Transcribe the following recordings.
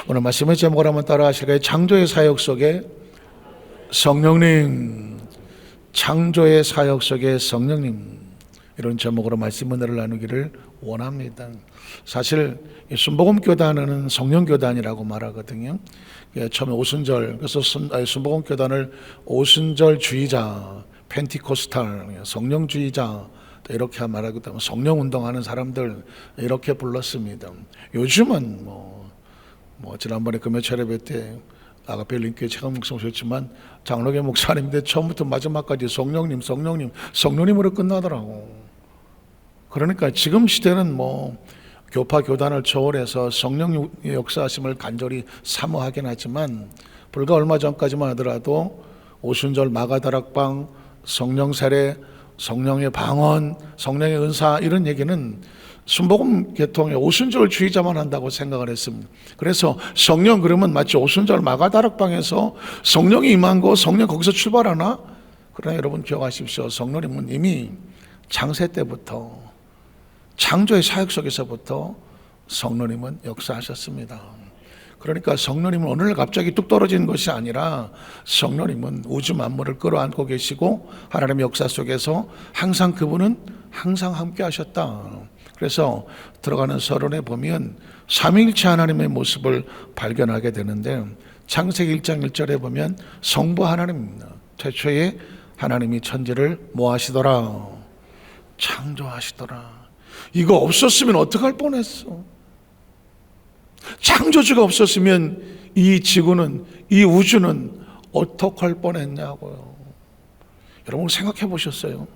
오늘 말씀의 제목을 한번 따라 하실까요? 창조의 사역 속에 성령님, 창조의 사역 속에 성령님, 이런 제목으로 말씀 은혜를 나누기를 원합니다. 사실 순복음교단은 성령교단이라고 말하거든요. 처음에 오순절, 그래서 순복음교단을 오순절주의자, 펜티코스탈, 성령주의자 이렇게 말하기 때문에 성령운동하는 사람들 이렇게 불렀습니다. 요즘은 지난번에 금요철 예배 때 아가페 링크에 최강 목사님 오셨지만 장로교 목사님인데 처음부터 마지막까지 성령님으로 끝나더라고. 그러니까 지금 시대는 교파 교단을 초월해서 성령의 역사하심을 간절히 사모하긴 하지만 불과 얼마 전까지만 하더라도 오순절 마가다락방, 성령 세례, 성령의 방언, 성령의 은사 이런 얘기는 순복음 계통의 오순절주의자만 한다고 생각을 했습니다. 그래서 성령 그러면 마치 오순절 마가다락방에서 성령이 임한 거 성령 거기서 출발하나? 그러나 여러분 기억하십시오. 성령님은 이미 창세 때부터 창조의 사역 속에서부터 성령님은 역사하셨습니다. 그러니까 성령님은 오늘 갑자기 뚝 떨어지는 것이 아니라 성령님은 우주 만물을 끌어안고 계시고 하나님의 역사 속에서 항상 그분은 항상 함께 하셨다. 그래서 들어가는 서론에 보면 삼위일체 하나님의 모습을 발견하게 되는데 창세기 1장 1절에 보면 성부 하나님입니다. 최초에 하나님이 천지를 뭐 하시더라? 창조하시더라. 이거 없었으면 어떡할 뻔했어. 창조주가 없었으면 이 지구는, 이 우주는 어떡할 뻔했냐고요. 여러분 생각해 보셨어요?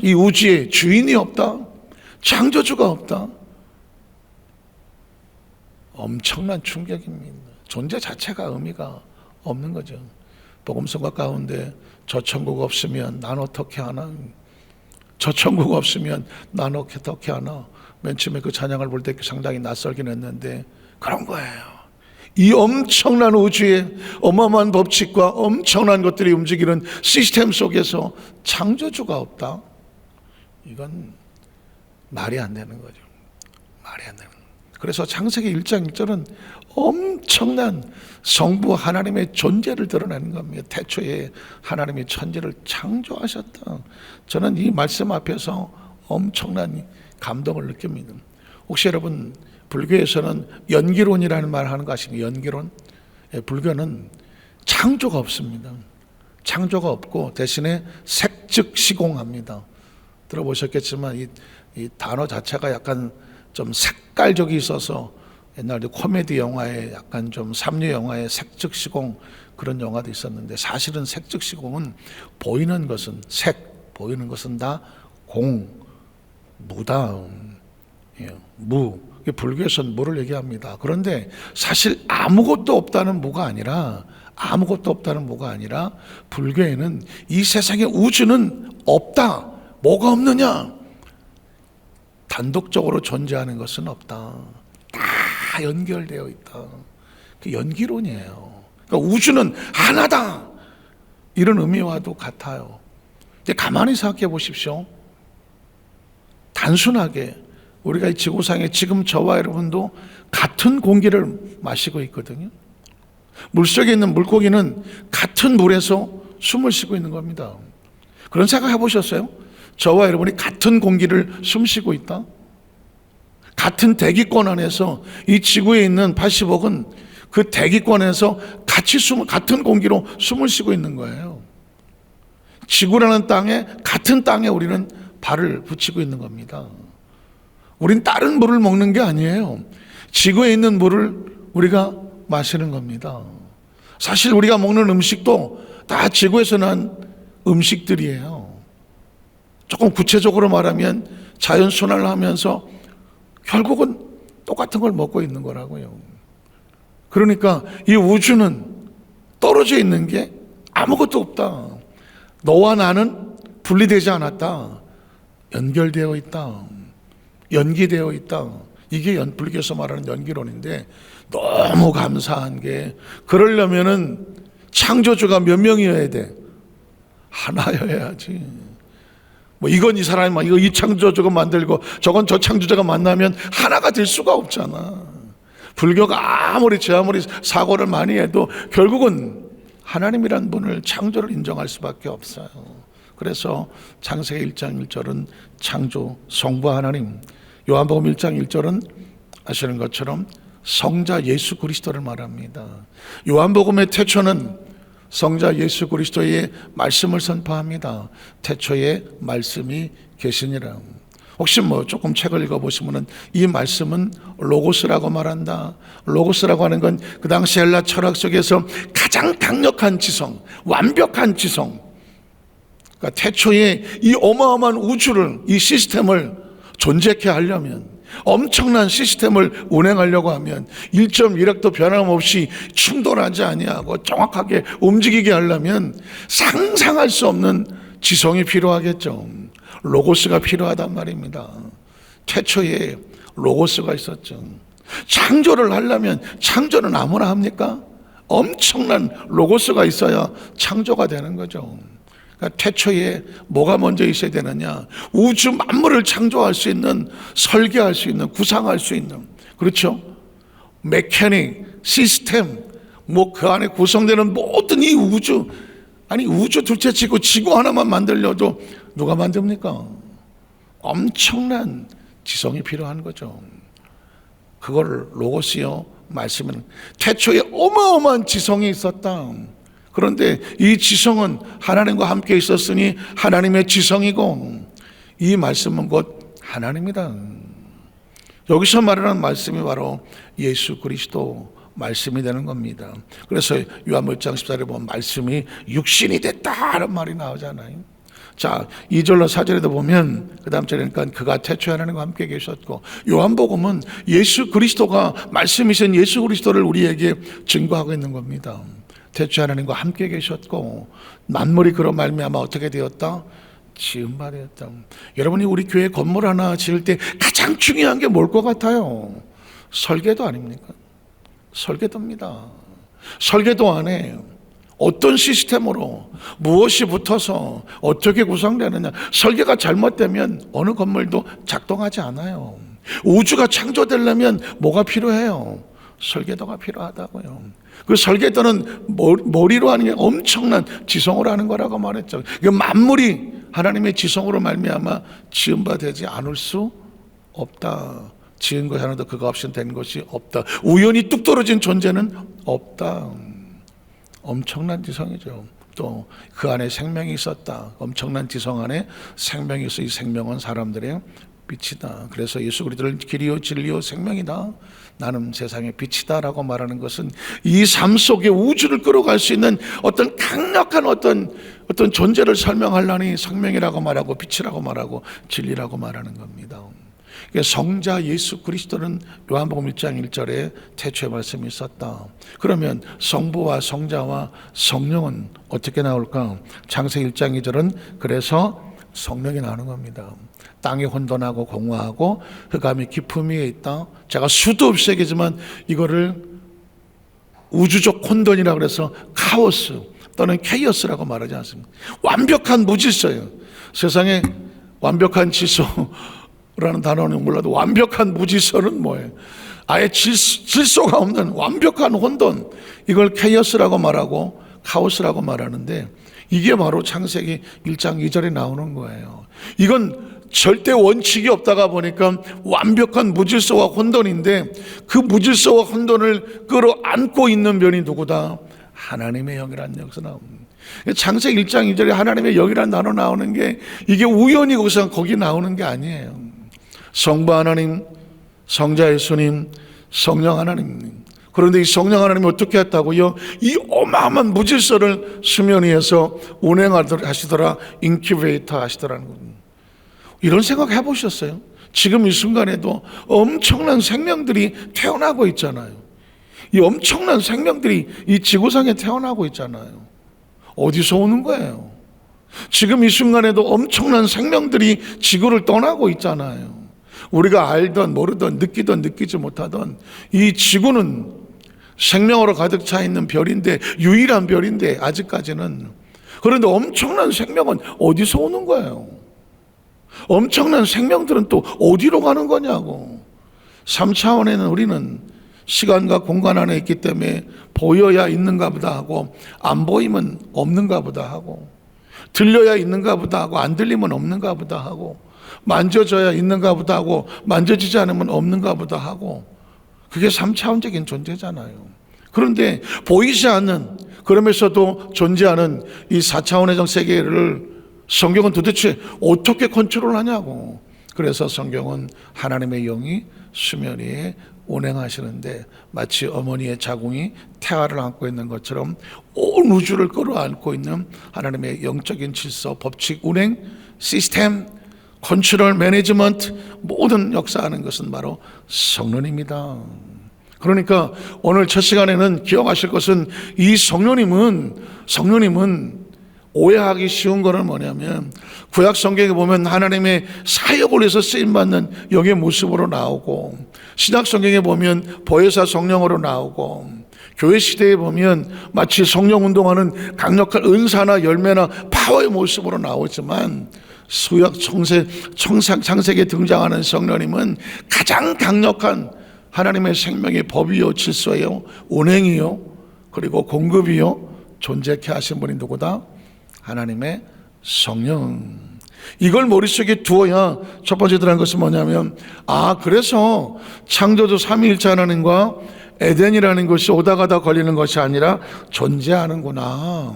이 우주에 주인이 없다? 창조주가 없다? 엄청난 충격입니다. 존재 자체가 의미가 없는 거죠. 복음성가 가운데 저 천국 없으면 난 어떻게 하나? 저 천국 없으면 난 어떻게 하나? 맨 처음에 그 찬양을 볼 때 상당히 낯설긴 했는데 그런 거예요. 이 엄청난 우주의 어마어마한 법칙과 엄청난 것들이 움직이는 시스템 속에서 창조주가 없다? 이건 말이 안 되는 거죠. 말이 안 되는 거예요. 그래서 창세기 1장 1절은 엄청난 성부 하나님의 존재를 드러내는 겁니다. 태초에 하나님이 천지를 창조하셨다. 저는 이 말씀 앞에서 엄청난 감동을 느낍니다. 혹시 여러분 불교에서는 연기론이라는 말을 하는 거 아십니까? 연기론. 불교는 창조가 없습니다. 창조가 없고 대신에 색즉시공합니다. 들어보셨겠지만 이 단어 자체가 약간 좀 색깔적이 있어서 옛날 코미디 영화에 약간 좀 삼류 영화에 색즉시공 그런 영화도 있었는데 사실은 색즉시공은 보이는 것은 색, 보이는 것은 다 공, 무다. 무. 불교에서는 무를 얘기합니다. 그런데 사실 아무것도 없다는 무가 아니라 불교에는 이 세상에 우주는 없다. 뭐가 없느냐? 단독적으로 존재하는 것은 없다. 다 연결되어 있다. 그 연기론이에요. 그러니까 우주는 하나다. 이런 의미와도 같아요. 근데 가만히 생각해 보십시오. 단순하게 우리가 이 지구상에 지금 저와 여러분도 같은 공기를 마시고 있거든요. 물속에 있는 물고기는 같은 물에서 숨을 쉬고 있는 겁니다. 그런 생각 해보셨어요? 저와 여러분이 같은 공기를 숨쉬고 있다. 같은 대기권 안에서 이 지구에 있는 80억은 그 대기권에서 같은 공기로 숨을 쉬고 있는 거예요. 지구라는 땅에, 같은 땅에 우리는 발을 붙이고 있는 겁니다. 우린 다른 물을 먹는 게 아니에요. 지구에 있는 물을 우리가 마시는 겁니다. 사실 우리가 먹는 음식도 다 지구에서 난 음식들이에요. 조금 구체적으로 말하면 자연순환을 하면서 결국은 똑같은 걸 먹고 있는 거라고요. 그러니까 이 우주는 떨어져 있는 게 아무것도 없다. 너와 나는 분리되지 않았다. 연결되어 있다. 연기되어 있다. 이게 불교에서 말하는 연기론인데 너무 감사한 게 그러려면은 창조주가 몇 명이어야 돼? 하나여야지. 이건 이 사람이 이 창조주가 만들고 저건 저 창조주가 만나면 하나가 될 수가 없잖아. 불교가 아무리 사고를 많이 해도 결국은 하나님이란 분을, 창조를 인정할 수밖에 없어요. 그래서 창세기 1장 1절은 창조, 성부 하나님, 요한복음 1장 1절은 아시는 것처럼 성자 예수 그리스도를 말합니다. 요한복음의 태초는 성자 예수 그리스도의 말씀을 선포합니다. 태초에 말씀이 계시니라. 혹시 조금 책을 읽어보시면 이 말씀은 로고스라고 말한다. 로고스라고 하는 건 그 당시 헬라 철학 속에서 가장 강력한 지성, 완벽한 지성. 그러니까 태초에 이 어마어마한 우주를, 이 시스템을 존재케 하려면, 엄청난 시스템을 운행하려고 하면 1.1핵도 변함없이 충돌하지 아니하고 정확하게 움직이게 하려면 상상할 수 없는 지성이 필요하겠죠. 로고스가 필요하단 말입니다. 태초에 로고스가 있었죠. 창조를 하려면, 창조는 아무나 합니까? 엄청난 로고스가 있어야 창조가 되는 거죠. 그러니까 태초에 뭐가 먼저 있어야 되느냐? 우주 만물을 창조할 수 있는, 설계할 수 있는, 구상할 수 있는, 그렇죠? 메카닉, 시스템, 그 안에 구성되는 모든 이 우주, 아니 우주 둘째치고 지구 하나만 만들려도 누가 만듭니까? 엄청난 지성이 필요한 거죠. 그걸 로고스요 말씀은 태초에 어마어마한 지성이 있었다. 그런데 이 지성은 하나님과 함께 있었으니 하나님의 지성이고, 이 말씀은 곧 하나님이다. 여기서 말하는 말씀이 바로 예수 그리스도 말씀이 되는 겁니다. 그래서 요한복음 1장 14절에 보면 말씀이 육신이 됐다는 말이 나오잖아요. 자, 2절로 4절에도 보면 그 다음 절에니까 그가 태초에 하나님과 함께 계셨고, 요한복음은 예수 그리스도가, 말씀이신 예수 그리스도를 우리에게 증거하고 있는 겁니다. 태초에 하나님과 함께 계셨고 만물이 그로 말미암아 어떻게 되었다? 지은 바 되었다. 여러분이 우리 교회 건물 하나 지을 때 가장 중요한 게 뭘 것 같아요? 설계도 아닙니까? 설계도입니다. 설계도 안에 어떤 시스템으로 무엇이 붙어서 어떻게 구성되느냐, 설계가 잘못되면 어느 건물도 작동하지 않아요. 우주가 창조되려면 뭐가 필요해요? 설계도가 필요하다고요. 그 설계도는 머리로 하는 게 엄청난 지성으로 하는 거라고 말했죠. 만물이 하나님의 지성으로 말미암아 지은 바 되지 않을 수 없다. 지은 것 하나도 그가 없이는 된 것이 없다. 우연히 뚝 떨어진 존재는 없다. 엄청난 지성이죠. 또 그 안에 생명이 있었다. 엄청난 지성 안에 생명이 있어. 이 생명은 사람들의 빛이다. 그래서 예수 그리스도를 길이요 진리요 생명이다. 나는 세상의 빛이다 라고 말하는 것은 이 삶 속에 우주를 끌어갈 수 있는 어떤 강력한 어떤 존재를 설명하려니 생명이라고 말하고 빛이라고 말하고 진리라고 말하는 겁니다. 성자 예수 그리스도는 요한복음 1장 1절에 태초에 말씀이 있었다. 그러면 성부와 성자와 성령은 어떻게 나올까? 창세기 1장 2절은 그래서 성령이 나오는 겁니다. 땅이 혼돈하고 공허하고 흑암이 깊음 위에 있다. 제가 수도 없이 얘기지만 이거를 우주적 혼돈이라고 그래서 카오스 또는 케이오스라고 말하지 않습니까? 완벽한 무질서예요. 세상에 완벽한 질서라는 단어는 몰라도 완벽한 무질서는 뭐예요? 아예 질서가 없는 완벽한 혼돈, 이걸 케이오스라고 말하고 카오스라고 말하는데, 이게 바로 창세기 1장 2절에 나오는 거예요. 이건 절대 원칙이 없다가 보니까 완벽한 무질서와 혼돈인데, 그 무질서와 혼돈을 끌어안고 있는 분이 누구다? 하나님의 영이라는 여기서 나옵니다. 창세기 1장 2절에 하나님의 영이라는 단어 나오는 게 이게 우연히 거기 나오는 게 아니에요. 성부 하나님, 성자 예수님, 성령 하나님. 그런데 이 성령 하나님이 어떻게 했다고요? 이 어마어마한 무질서를 수면 위에서 운행하시더라, 인큐베이터 하시더라는 겁니다. 이런 생각 해보셨어요? 지금 이 순간에도 엄청난 생명들이 태어나고 있잖아요. 이 엄청난 생명들이 이 지구상에 태어나고 있잖아요. 어디서 오는 거예요? 지금 이 순간에도 엄청난 생명들이 지구를 떠나고 있잖아요. 우리가 알던 모르던 느끼던 느끼지 못하던 이 지구는 생명으로 가득 차 있는 별인데, 유일한 별인데 아직까지는. 그런데 엄청난 생명은 어디서 오는 거예요? 엄청난 생명들은 또 어디로 가는 거냐고. 3차원에는 우리는 시간과 공간 안에 있기 때문에 보여야 있는가 보다 하고 안 보이면 없는가 보다 하고 들려야 있는가 보다 하고 안 들리면 없는가 보다 하고 만져져야 있는가 보다 하고 만져지지 않으면 없는가 보다 하고 그게 3차원적인 존재잖아요. 그런데 보이지 않는 그러면서도 존재하는 이 4차원의 세계를 성경은 도대체 어떻게 컨트롤하냐고. 그래서 성경은 하나님의 영이 수면 위에 운행하시는데 마치 어머니의 자궁이 태아를 안고 있는 것처럼 온 우주를 끌어안고 있는 하나님의 영적인 질서, 법칙, 운행, 시스템, 컨트롤, 매니지먼트 모든 역사하는 것은 바로 성령입니다. 그러니까 오늘 첫 시간에는 기억하실 것은 이 성령님은 오해하기 쉬운 거는 뭐냐면 구약 성경에 보면 하나님의 사역을 위해서 쓰임받는 영의 모습으로 나오고 신약 성경에 보면 보혜사 성령으로 나오고 교회 시대에 보면 마치 성령 운동하는 강력한 은사나 열매나 파워의 모습으로 나오지만 구약 창세기에 등장하는 성령님은 가장 강력한 하나님의 생명의 법이요 질서요 운행이요 그리고 공급이요 존재케 하신 분이 누구다? 하나님의 성령. 이걸 머릿속에 두어야 첫 번째 들어간 것은 뭐냐면 그래서 창조주 삼위일체 하나님과 에덴이라는 것이 오다가다 걸리는 것이 아니라 존재하는구나.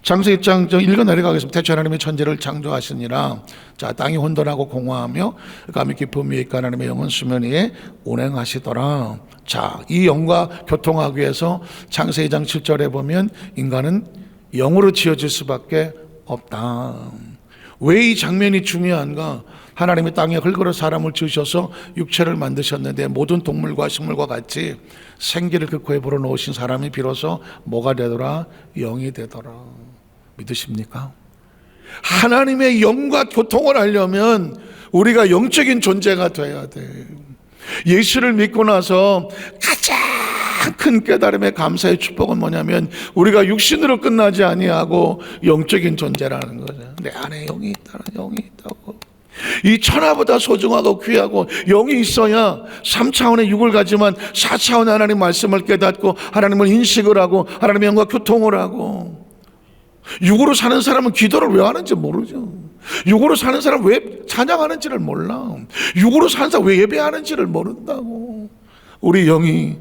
창세기 1장 읽어 내려가겠습니다. 태초 하나님의 천지를 창조하시니라. 자, 땅이 혼돈하고 공허하며 감이 깊음 위에 있고 하나님의 영은 수면 위에 운행하시더라. 자, 이 영과 교통하기 위해서 창세기 2장 7절에 보면 인간은 영으로 지어질 수밖에 없다. 왜 이 장면이 중요한가? 하나님이 땅에 흙으로 사람을 지으셔서 육체를 만드셨는데 모든 동물과 식물과 같이 생기를 그 코에 불어넣으신 사람이 비로소 뭐가 되더라? 영이 되더라. 믿으십니까? 하나님의 영과 교통을 하려면 우리가 영적인 존재가 돼야 돼. 예수를 믿고 나서 가장 큰 깨달음의 감사의 축복은 뭐냐면 우리가 육신으로 끝나지 아니하고 영적인 존재라는 거죠. 내 안에 영이 있다는 영이 있다고. 이 천하보다 소중하고 귀하고 영이 있어야 3차원의 육을 가지만 4차원의 하나님 말씀을 깨닫고 하나님을 인식을 하고 하나님의 영과 교통을 하고. 육으로 사는 사람은 기도를 왜 하는지 모르죠. 육으로 사는 사람은 왜 찬양하는지를 몰라. 육으로 사는 사람은 왜 예배하는지를 모른다고. 우리 영이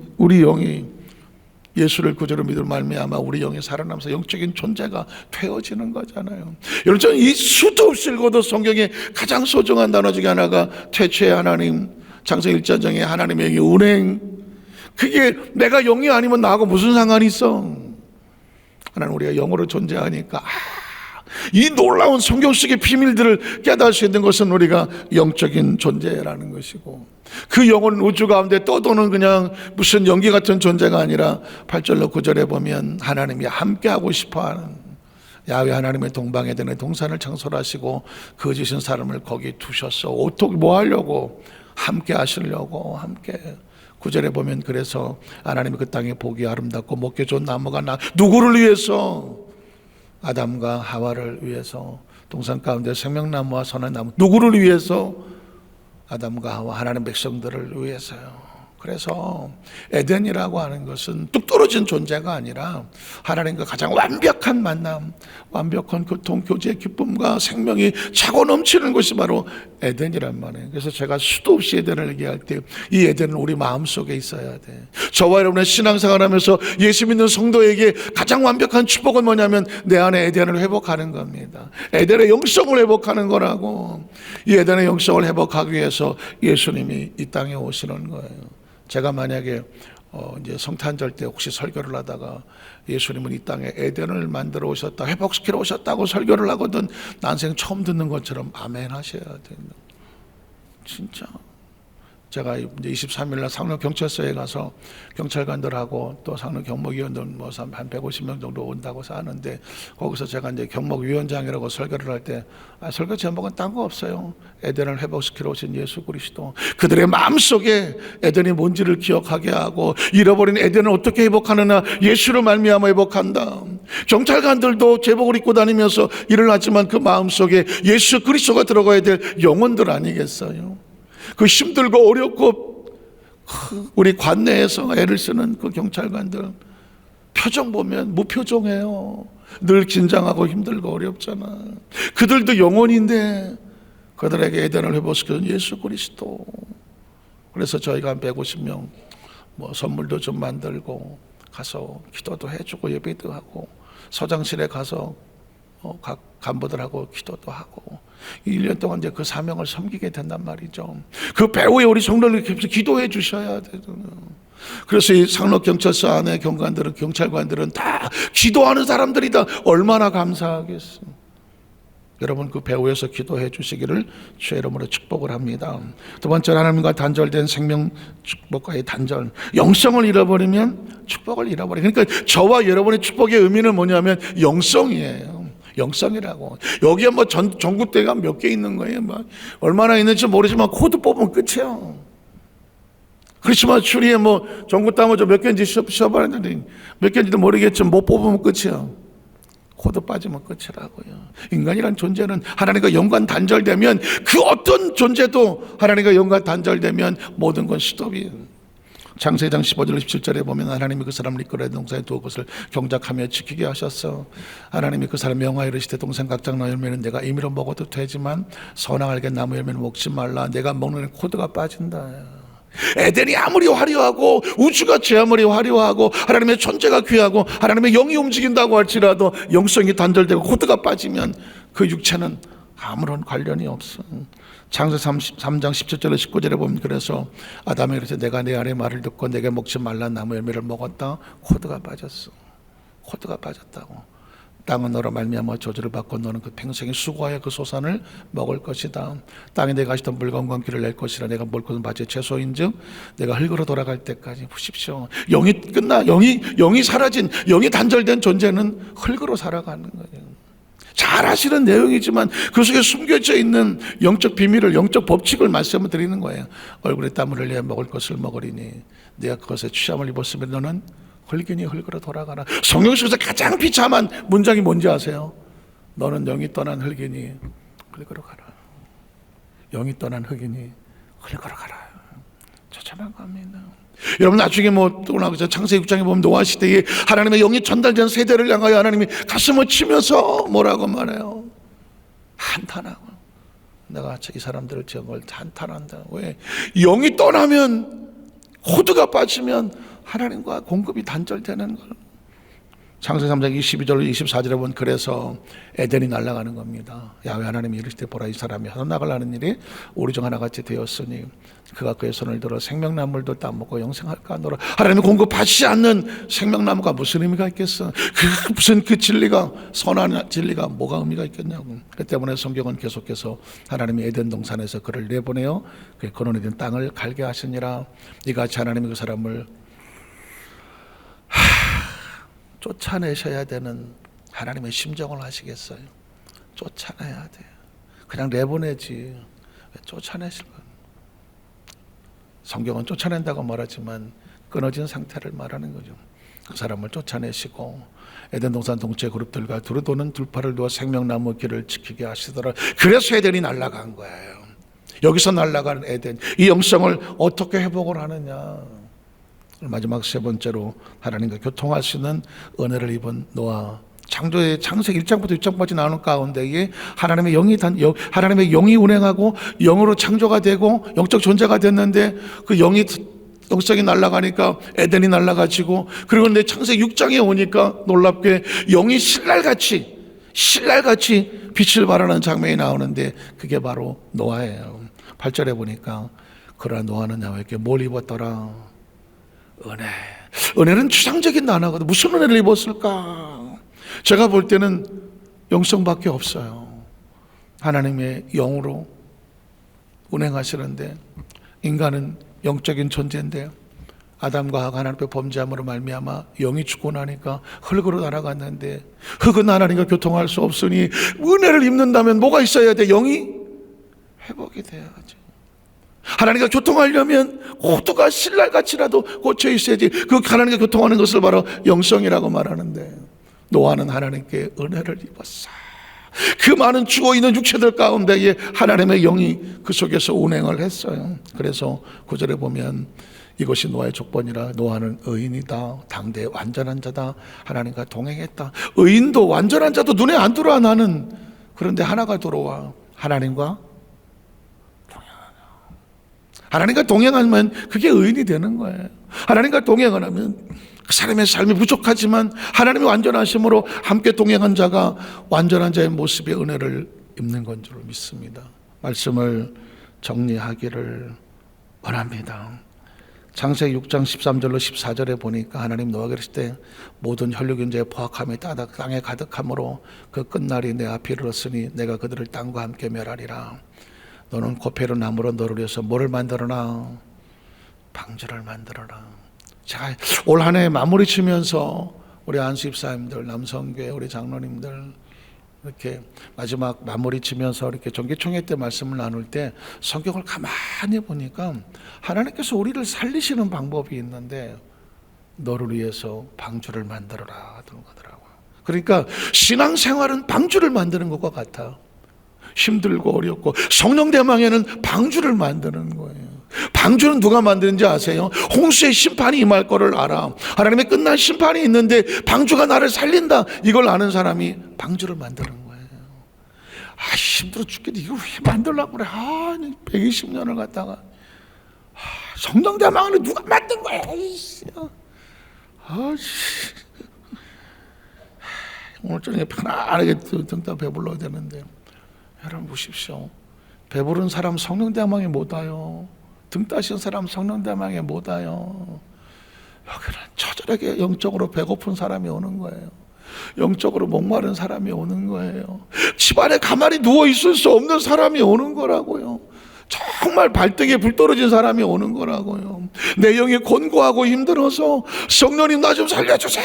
예수를 구주로 믿을 말미암아 우리 영이 살아나면서 영적인 존재가 되어지는 거잖아요. 여러분, 저는 이 수도 없이 읽어도 성경에 가장 소중한 단어 중에 하나가 태초의 하나님, 창세기 1장에 하나님의 영이 운행. 그게 내가 영이 아니면 나하고 무슨 상관이 있어? 하나님 우리가 영으로 존재하니까 이 놀라운 성경 속의 비밀들을 깨달을 수 있는 것은 우리가 영적인 존재라는 것이고 그 영은 우주 가운데 떠도는 그냥 무슨 연기 같은 존재가 아니라 8절로 9절에 보면 하나님이 함께하고 싶어하는 야훼 하나님의 동방에 드는 동산을 창설하시고 그 지으신 사람을 거기 두셨어. 어떻게 뭐 하려고? 함께 하시려고. 함께. 9절에 보면 그래서 하나님이 그 땅에 보기 아름답고 먹기 좋은 나무가 누구를 위해서? 아담과 하와를 위해서. 동산 가운데 생명나무와 선한 나무 누구를 위해서? 아담과 하와 하나님 백성들을 위해서요. 그래서 에덴이라고 하는 것은 뚝 떨어진 존재가 아니라 하나님과 가장 완벽한 만남, 완벽한 교통, 교제, 기쁨과 생명이 차고 넘치는 것이 바로 에덴이란 말이에요. 그래서 제가 수도 없이 에덴을 얘기할 때 이 에덴은 우리 마음속에 있어야 돼. 저와 여러분의 신앙생활 하면서 예수 믿는 성도에게 가장 완벽한 축복은 뭐냐면 내 안에 에덴을 회복하는 겁니다. 에덴의 영성을 회복하는 거라고. 이 에덴의 영성을 회복하기 위해서 예수님이 이 땅에 오시는 거예요. 제가 만약에 이제 성탄절 때 혹시 설교를 하다가 예수님은 이 땅에 에덴을 만들어 오셨다, 회복시키러 오셨다고 설교를 하거든 난생 처음 듣는 것처럼 아멘 하셔야 됩니다. 진짜. 제가 이제 23일 날 상록 경찰서에 가서 경찰관들하고 또 상록 경목위원들 뭐 한 150명 정도 온다고 하는데 거기서 제가 이제 경목위원장이라고 설교를 할 때 설교 제목은 딴 거 없어요. 에덴을 회복시키러 오신 예수 그리스도. 그들의 마음속에 에덴이 뭔지를 기억하게 하고 잃어버린 에덴을 어떻게 회복하느냐 예수로 말미암아 회복한다. 경찰관들도 제복을 입고 다니면서 일을 하지만 그 마음속에 예수 그리스도가 들어가야 될 영혼들 아니겠어요? 그 힘들고 어렵고 우리 관내에서 애를 쓰는 그 경찰관들 표정 보면 무표정해요. 늘 긴장하고 힘들고 어렵잖아. 그들도 영혼인데 그들에게 에덴을 회복시키는 예수 그리스도. 그래서 저희가 한 150명 선물도 좀 만들고 가서 기도도 해주고 예배도 하고 서장실에 가서 각 간부들하고 기도도 하고 1년 동안 이제 그 사명을 섬기게 된단 말이죠. 그 배후에 우리 성도들 기도해 주셔야 돼요. 그래서 이 상록경찰서 안에 경찰관들은 다 기도하는 사람들이다. 얼마나 감사하겠어. 여러분 그 배후에서 기도해 주시기를 주의 이름으로 축복을 합니다. 두 번째는 하나님과 단절된 생명 축복과의 단절. 영성을 잃어버리면 축복을 잃어버려. 그러니까 저와 여러분의 축복의 의미는 뭐냐면 영성이에요. 영성이라고. 여기에 전국대가 몇 개 있는 거예요. 얼마나 있는지 모르지만 코드 뽑으면 끝이에요. 그렇지만 추리에 전국대 몇 개인지 시험하는데 몇 개인지도 모르겠지만 못 뽑으면 끝이에요. 코드 빠지면 끝이라고요. 인간이란 존재는 하나님과 연관 단절되면 그 어떤 존재도 하나님과 연관 단절되면 모든 건 스톱이에요. 창세기 15절 17절에 보면 하나님이 그 사람을 이끌어야 동산에 두어 것을 경작하며 지키게 하셨어. 하나님이 그 사람 명하여 이르시되 동산 각장 나무 열매는 내가 임의로 먹어도 되지만 선악알게 나무 열매는 먹지 말라. 내가 먹는 코드가 빠진다. 에덴이 아무리 화려하고 우주가 아무리 화려하고 하나님의 존재가 귀하고 하나님의 영이 움직인다고 할지라도 영성이 단절되고 코드가 빠지면 그 육체는 아무런 관련이 없어. 창세기 3장 17절에 19절에 보면 그래서 아담이 그래서 내가 내 아내 말을 듣고 내게 먹지 말라 나무 열매를 먹었다. 코드가 빠졌어. 코드가 빠졌다고. 땅은 너로 말미암아 저주를 받고 너는 그 평생의 수고하여 그 소산을 먹을 것이다. 땅에 내가 하시던 물건과 기를 낼 것이라. 내가 먹을 것은 마치 채소인즉 내가 흙으로 돌아갈 때까지. 보십시오. 영이 사라진, 영이 단절된 존재는 흙으로 살아가는 거예요. 잘 아시는 내용이지만 그 속에 숨겨져 있는 영적 비밀을, 영적 법칙을 말씀을 드리는 거예요. 얼굴에 땀을 흘려 먹을 것을 먹으리니 내가 그것에 취함을 입었으면 너는 흙이니 흙으로 돌아가라. 성경 속에서 가장 비참한 문장이 뭔지 아세요? 너는 영이 떠난 흙이니 흙으로 가라. 영이 떠난 흙이니 흙으로 가라. 처참한 겁니다. 여러분 나중에 창세기 6장에 보면 노아 시대에 하나님의 영이 전달된 세대를 향하여 하나님이 가슴을 치면서 뭐라고 말해요? 한탄하고. 내가 이 사람들을 지은 걸 한탄한다. 왜? 영이 떠나면, 코드가 빠지면 하나님과 공급이 단절되는 걸. 창세기 3장 22절 24절에 보면 그래서 에덴이 날아가는 겁니다. 야훼 하나님이 이르시되 보라 이 사람이 나가려는 일이 오리 중 하나같이 되었으니 그가 그의 손을 들어 생명나무도 따먹고 영생할까 하노라. 하나님이 공급하시지 않는 생명나무가 무슨 의미가 있겠어? 그 진리가, 선한 진리가 뭐가 의미가 있겠냐고. 그 때문에 성경은 계속해서 하나님이 에덴 동산에서 그를 내보내어 그 거론된 땅을 갈게 하시니라. 이같이 하나님이 그 사람을 쫓아내셔야 되는 하나님의 심정을 하시겠어요? 쫓아내야 돼요. 그냥 내보내지 왜 쫓아내실 거예요? 성경은 쫓아낸다고 말하지만 끊어진 상태를 말하는 거죠. 그 사람을 쫓아내시고 에덴 동산 동체 그룹들과 두루 도는 들판을 두어 생명나무 길을 지키게 하시더라. 그래서 에덴이 날아간 거예요. 여기서 날아가는 에덴, 이 영성을 어떻게 회복을 하느냐. 마지막 세 번째로 하나님과 교통할 수 있는 은혜를 입은 노아. 창세기 1장부터 6장까지 나오는 가운데에 하나님의 영이 운행하고 영으로 창조가 되고 영적 존재가 됐는데 그 영성이 날아가니까 에덴이 날아가지고, 그리고 내 창세기 6장에 오니까 놀랍게 영이 신랄같이 빛을 발하는 장면이 나오는데 그게 바로 노아예요. 8절에 보니까 그러나 노아는 야훼께 뭘 입었더라? 은혜는 추상적인 단어거든. 무슨 은혜를 입었을까? 제가 볼 때는 영성밖에 없어요. 하나님의 영으로 운행하시는데, 인간은 영적인 존재인데 아담과 하가 하나님 앞에 범죄함으로 말미암아 영이 죽고 나니까 흙으로 날아갔는데, 흙은 하나님과 교통할 수 없으니 은혜를 입는다면 뭐가 있어야 돼? 영이 회복이 돼야죠. 하나님과 교통하려면 코드가 신랄같이라도 꽂혀 있어야지. 그 하나님과 교통하는 것을 바로 영성이라고 말하는데, 노아는 하나님께 은혜를 입었어. 그 많은 죽어있는 육체들 가운데에 하나님의 영이 그 속에서 운행을 했어요. 그래서 9절에 보면 이것이 노아의 족본이라. 노아는 의인이다. 당대의 완전한 자다. 하나님과 동행했다. 의인도 완전한 자도 눈에 안 들어와 나는. 그런데 하나가 들어와. 하나님과 하나님과 동행하면 그게 의인이 되는 거예요. 하나님과 동행을 하면 그 사람의 삶이 부족하지만 하나님의 완전하심으로 함께 동행한 자가 완전한 자의 모습의 은혜를 입는 건 줄 믿습니다. 말씀을 정리하기를 원합니다. 창세기 6장 13절로 14절에 보니까 하나님 노아에게 이르실 때 모든 혈육인자의 포악함이 땅에 가득함으로 그 끝날이 내 앞에 이르렀으니 내가 그들을 땅과 함께 멸하리라. 너는 고페르 나무로 너를 위해서 뭐를 만들어라? 방주를 만들어라. 제가 올 한 해 마무리 치면서 우리 안수 집사님들, 남성교회 우리 장로님들 이렇게 마지막 마무리 치면서 이렇게 정기총회 때 말씀을 나눌 때 성경을 가만히 보니까 하나님께서 우리를 살리시는 방법이 있는데 너를 위해서 방주를 만들어라 하는 거더라고요. 그러니까 신앙생활은 방주를 만드는 것과 같아. 힘들고 어렵고 성령 대망에는 방주를 만드는 거예요. 방주는 누가 만드는지 아세요? 홍수의 심판이 임할 거를 알아. 하나님의 끝난 심판이 있는데 방주가 나를 살린다. 이걸 아는 사람이 방주를 만드는 거예요. 아, 힘들어 죽겠네. 이걸 왜 만들려고 그래? 120년을 갖다가 성령 대망을 누가 만든 거야? 오늘 저녁에 편안하게 등다 배불러야 되는데 여러분 보십시오. 배부른 사람 성령 대망에 못 와요. 등 따신 사람 성령 대망에 못 와요. 여기는 처절하게 영적으로 배고픈 사람이 오는 거예요. 영적으로 목마른 사람이 오는 거예요. 집안에 가만히 누워 있을 수 없는 사람이 오는 거라고요. 정말 발등에 불 떨어진 사람이 오는 거라고요. 내 영이 곤고하고 힘들어서 성령님 나 좀 살려주세요.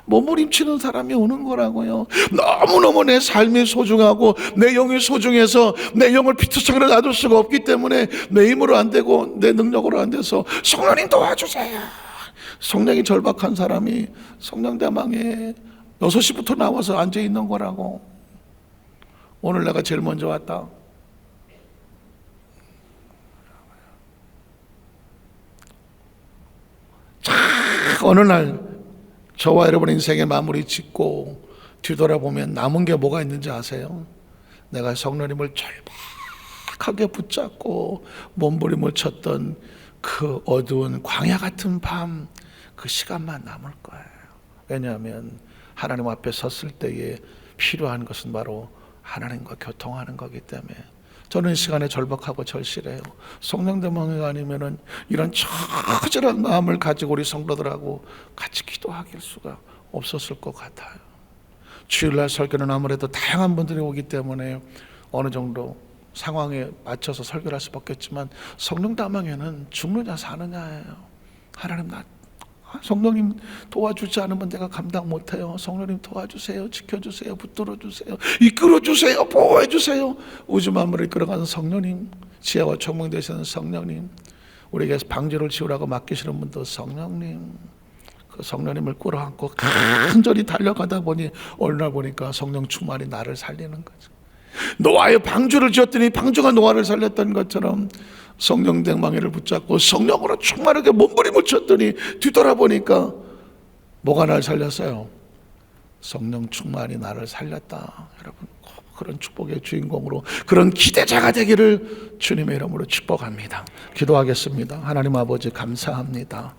몸부림치는 사람이 오는 거라고요. 너무너무 내 삶이 소중하고 내 영이 소중해서 내 영을 피투성이로 놔둘 수가 없기 때문에 내 힘으로 안 되고 내 능력으로 안 돼서 성령님 도와주세요. 성령이 절박한 사람이 성령대망에 6시부터 나와서 앉아있는 거라고. 오늘 내가 제일 먼저 왔다. 자, 어느 날 저와 여러분의 인생의 마무리 짓고 뒤돌아보면 남은 게 뭐가 있는지 아세요? 내가 성령님을 절박하게 붙잡고 몸부림을 쳤던 그 어두운 광야 같은 밤, 그 시간만 남을 거예요. 왜냐하면 하나님 앞에 섰을 때에 필요한 것은 바로 하나님과 교통하는 거기 때문에. 저는 이 시간에 절박하고 절실해요. 성령 대망회가 아니면은 이런 처절한 마음을 가지고 우리 성도들하고 같이 기도할 수가 없었을 것 같아요. 주일날 설교는 아무래도 다양한 분들이 오기 때문에 어느 정도 상황에 맞춰서 설교를 할 수밖에 없지만 성령 대망회는 죽느냐 사느냐예요. 하나님 성령님 도와주지 않으면 내가 감당 못해요. 성령님 도와주세요. 지켜주세요. 붙들어주세요. 이끌어주세요. 보호해주세요. 우주 만물을 이끌어가는 성령님, 지혜와 총명 되시는 성령님, 우리에게 방주를 지으라고 맡기시는 분도 성령님, 그 성령님을 끌어안고 간절히 달려가다 보니 어느 날 보니까 성령 충만이 나를 살리는 거죠. 노아의 방주를 지었더니 방주가 노아를 살렸던 것처럼 성령 대망회를 붙잡고 성령으로 충만하게 몸부림을 쳤더니 뒤돌아보니까 뭐가 날 살렸어요? 성령 충만이 나를 살렸다. 여러분 그런 축복의 주인공으로, 그런 기대자가 되기를 주님의 이름으로 축복합니다. 기도하겠습니다. 하나님 아버지 감사합니다.